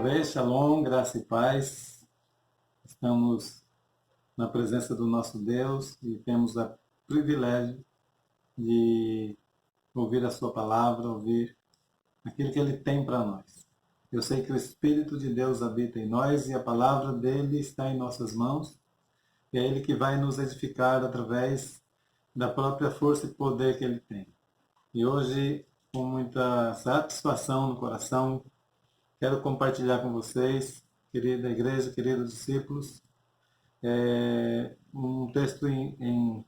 vez, Shalom, graça e paz. Estamos na presença do nosso Deus e temos o privilégio de ouvir a sua palavra, ouvir aquilo que Ele tem para nós. Eu sei que o Espírito de Deus habita em nós e a palavra dele está em nossas mãos. E é Ele que vai nos edificar através da própria força e poder que Ele tem. E hoje, com muita satisfação no coração, quero compartilhar com vocês, querida igreja, queridos discípulos, um texto em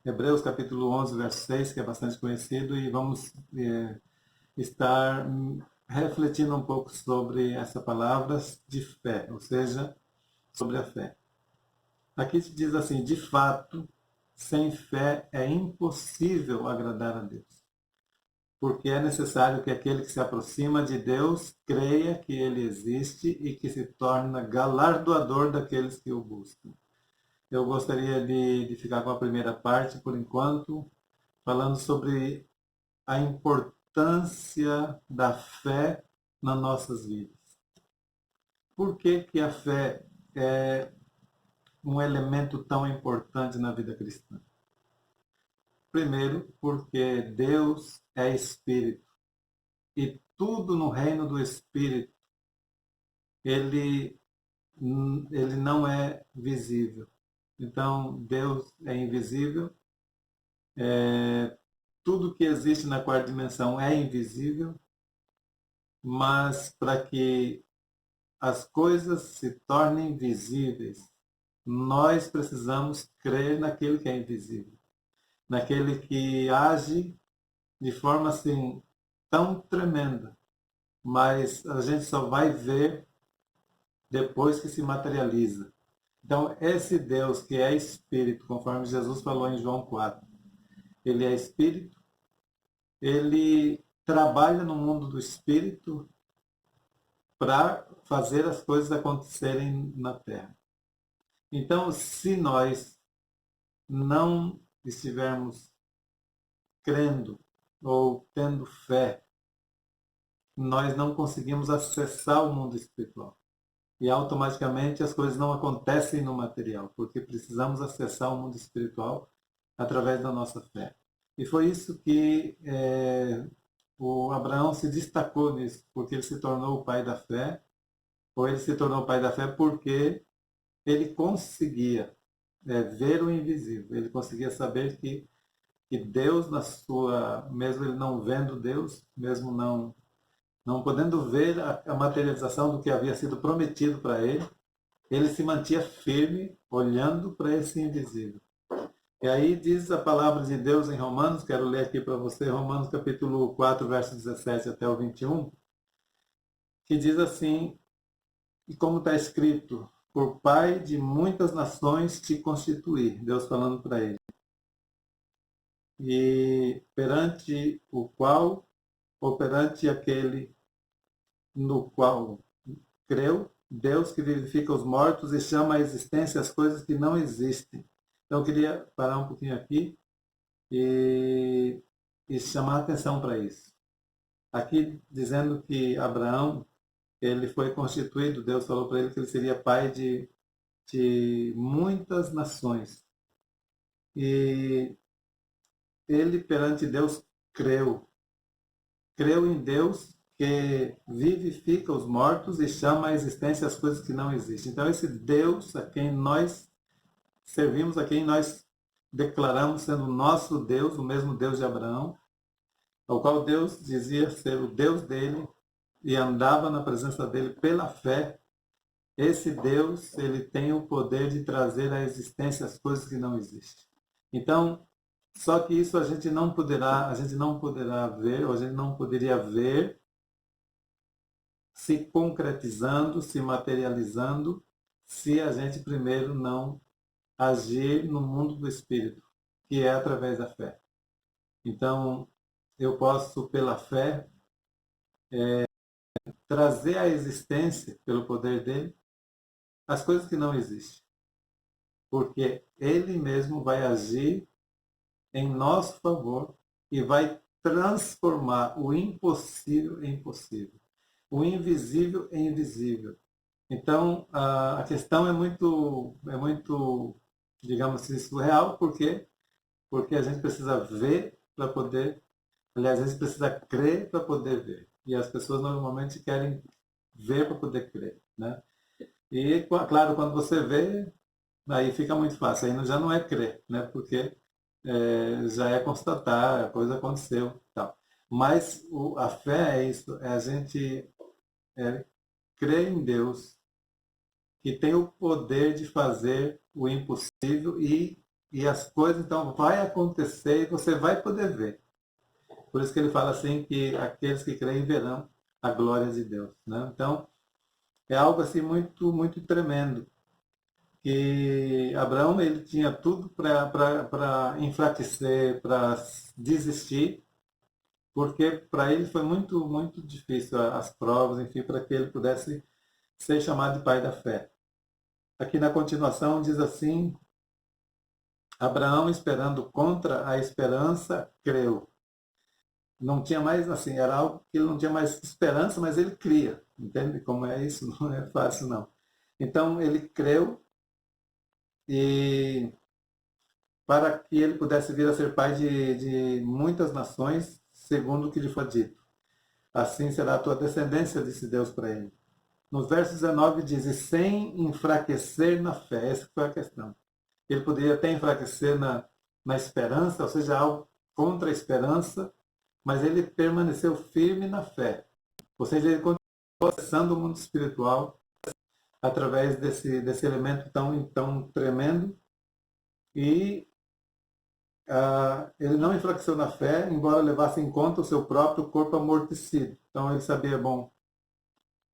Hebreus capítulo 11, verso 6, que é bastante conhecido, e vamos estar refletindo um pouco sobre essa palavra de fé, ou seja, sobre a fé. Aqui se diz assim: de fato, sem fé é impossível agradar a Deus, porque é necessário que aquele que se aproxima de Deus creia que Ele existe e que se torna galardoador daqueles que o buscam. Eu gostaria de ficar com a primeira parte, por enquanto, falando sobre a importância da fé nas nossas vidas. Por que que a fé é um elemento tão importante na vida cristã? Primeiro, porque Deus é Espírito. E tudo no reino do Espírito, ele não é visível. Então, Deus é invisível. Tudo que existe na quarta dimensão é invisível. Mas para que as coisas se tornem visíveis, nós precisamos crer naquele que é invisível. Naquele que age de forma assim tão tremenda, mas a gente só vai ver depois que se materializa. Então, esse Deus que é Espírito, conforme Jesus falou em João 4, ele é Espírito, ele trabalha no mundo do Espírito para fazer as coisas acontecerem na Terra. Então, se nós não estivermos crendo ou tendo fé, nós não conseguimos acessar o mundo espiritual. E automaticamente as coisas não acontecem no material, porque precisamos acessar o mundo espiritual através da nossa fé. E foi isso que o Abraão se destacou nisso, porque ele se tornou o pai da fé, ou ele se tornou o pai da fé porque ele conseguia ver o invisível, ele conseguia saber que Deus, mesmo ele não vendo Deus, mesmo não podendo ver a materialização do que havia sido prometido para ele, ele se mantinha firme, olhando para esse invisível. E aí diz a palavra de Deus em Romanos, quero ler aqui para você, Romanos capítulo 4, verso 17 até o 21, que diz assim, e como está escrito, por pai de muitas nações te constituí, Deus falando para ele. E perante o qual, ou perante aquele no qual creu, Deus que vivifica os mortos e chama à existência as coisas que não existem. Então eu queria parar um pouquinho aqui e chamar a atenção para isso. Aqui dizendo que Abraão, ele foi constituído, Deus falou para ele que ele seria pai de muitas nações. E ele perante Deus creu em Deus que vivifica os mortos e chama à existência as coisas que não existem. Então esse Deus a quem nós servimos, a quem nós declaramos sendo o nosso Deus, o mesmo Deus de Abraão, ao qual Deus dizia ser o Deus dele e andava na presença dele pela fé, esse Deus, ele tem o poder de trazer à existência as coisas que não existem. Então, só que isso a gente não poderá ver, ou a gente não poderia ver se concretizando, se materializando, se a gente primeiro não agir no mundo do Espírito, que é através da fé. Então, eu posso, pela fé, trazer à existência, pelo poder dele, as coisas que não existem. Porque ele mesmo vai agir em nosso favor e vai transformar o impossível em possível. o invisível é invisível. Então, a questão é muito, digamos assim, surreal, porque a gente precisa ver para poder, aliás, a gente precisa crer para poder ver. E as pessoas normalmente querem ver para poder crer, né? E, claro, quando você vê, aí fica muito fácil. Aí já não é crer, né? Porque já é constatar, a coisa aconteceu, tal. Mas a fé é isso, é a gente crer em Deus, que tem o poder de fazer o impossível e as coisas, então, vai acontecer e você vai poder ver. Por isso que ele fala assim que aqueles que creem verão a glória de Deus, né? Então, é algo assim muito, muito tremendo. Que Abraão ele tinha tudo para enfraquecer, para desistir, porque para ele foi muito, muito difícil as provas, enfim, para que ele pudesse ser chamado de pai da fé. Aqui na continuação diz assim: Abraão, esperando contra a esperança, creu. Não tinha mais, assim, era algo que ele não tinha mais esperança, mas ele cria. Entende como é isso? Não é fácil, não. Então, ele creu e para que ele pudesse vir a ser pai de muitas nações, segundo o que lhe foi dito. Assim será a tua descendência, disse Deus para ele. No verso 19 diz, e sem enfraquecer na fé. Essa foi a questão. Ele poderia até enfraquecer na esperança, ou seja, algo contra a esperança, mas ele permaneceu firme na fé. Ou seja, ele continuou acessando o mundo espiritual através desse elemento tão tremendo e ele não enfraqueceu na fé, embora levasse em conta o seu próprio corpo amortecido. Então ele sabia, bom,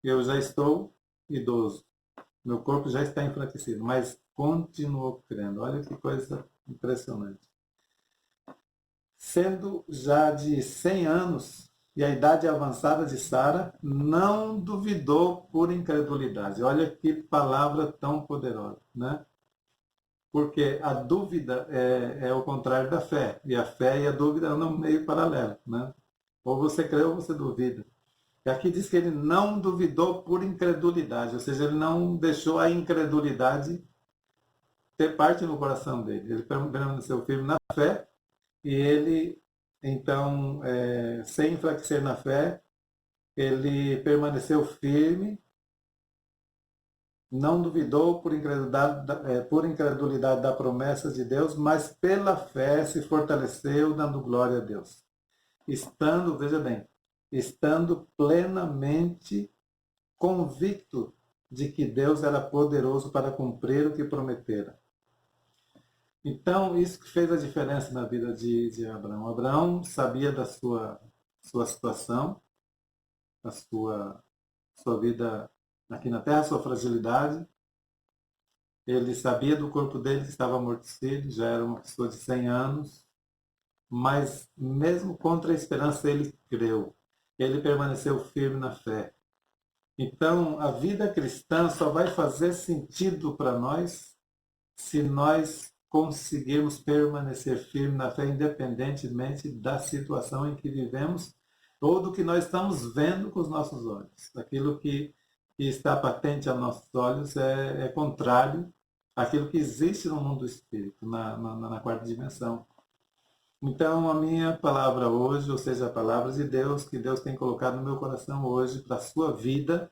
eu já estou idoso, meu corpo já está enfraquecido, mas continuou crendo. Olha que coisa impressionante. Sendo já de 100 anos e a idade avançada de Sara, não duvidou por incredulidade. Olha que palavra tão poderosa, né? Porque a dúvida é o contrário da fé, e a fé e a dúvida andam meio paralelo, né? Ou você crê ou você duvida. E aqui diz que ele não duvidou por incredulidade, ou seja, ele não deixou a incredulidade ter parte no coração dele. Ele permaneceu firme na fé e ele, então, sem enfraquecer na fé, ele permaneceu firme, não duvidou por incredulidade da promessa de Deus, mas pela fé se fortaleceu, dando glória a Deus. Estando, veja bem, estando plenamente convicto de que Deus era poderoso para cumprir o que prometera. Então, isso que fez a diferença na vida de Abraão. Abraão sabia da sua situação, da sua vida aqui na Terra, sua fragilidade. Ele sabia do corpo dele que estava amortecido, já era uma pessoa de 100 anos, mas mesmo contra a esperança ele creu. Ele permaneceu firme na fé. Então, a vida cristã só vai fazer sentido para nós se nós conseguirmos permanecer firme na fé, independentemente da situação em que vivemos ou do que nós estamos vendo com os nossos olhos. Aquilo que está patente aos nossos olhos é contrário àquilo que existe no mundo do espírito, na quarta dimensão. Então, a minha palavra hoje, ou seja, a palavra de Deus, que Deus tem colocado no meu coração hoje para a sua vida,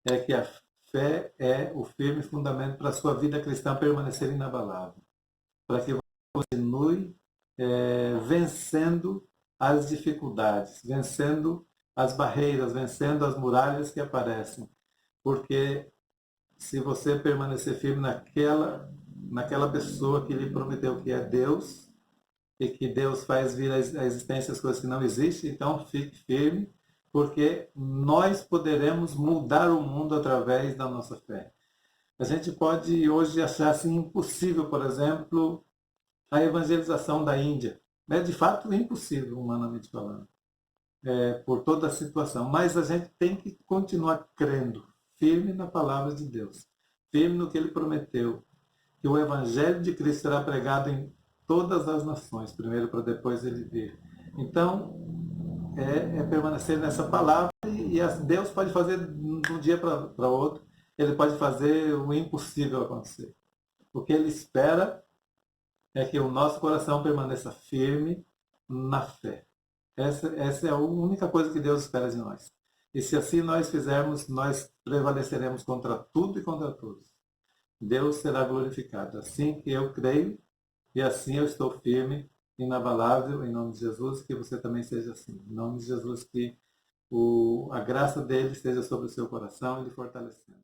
é que a fé é o firme fundamento para a sua vida cristã permanecer inabalável. Para que você continue vencendo as dificuldades, vencendo as barreiras, vencendo as muralhas que aparecem. Porque se você permanecer firme naquela pessoa que lhe prometeu que é Deus, e que Deus faz vir à existência as coisas que não existem, então fique firme, porque nós poderemos mudar o mundo através da nossa fé. A gente pode hoje achar assim impossível, por exemplo, a evangelização da Índia. É de fato impossível, humanamente falando, por toda a situação. Mas a gente tem que continuar crendo, firme na palavra de Deus, firme no que Ele prometeu, que o Evangelho de Cristo será pregado em todas as nações, primeiro para depois Ele vir. Então, é permanecer nessa palavra e Deus pode fazer de um dia para outro, Ele pode fazer o impossível acontecer. O que Ele espera é que o nosso coração permaneça firme na fé. Essa é a única coisa que Deus espera de nós. E se assim nós fizermos, nós prevaleceremos contra tudo e contra todos. Deus será glorificado. Assim que eu creio e assim eu estou firme, inabalável, em nome de Jesus, que você também seja assim. Em nome de Jesus, que a graça dele esteja sobre o seu coração e lhe fortalecendo.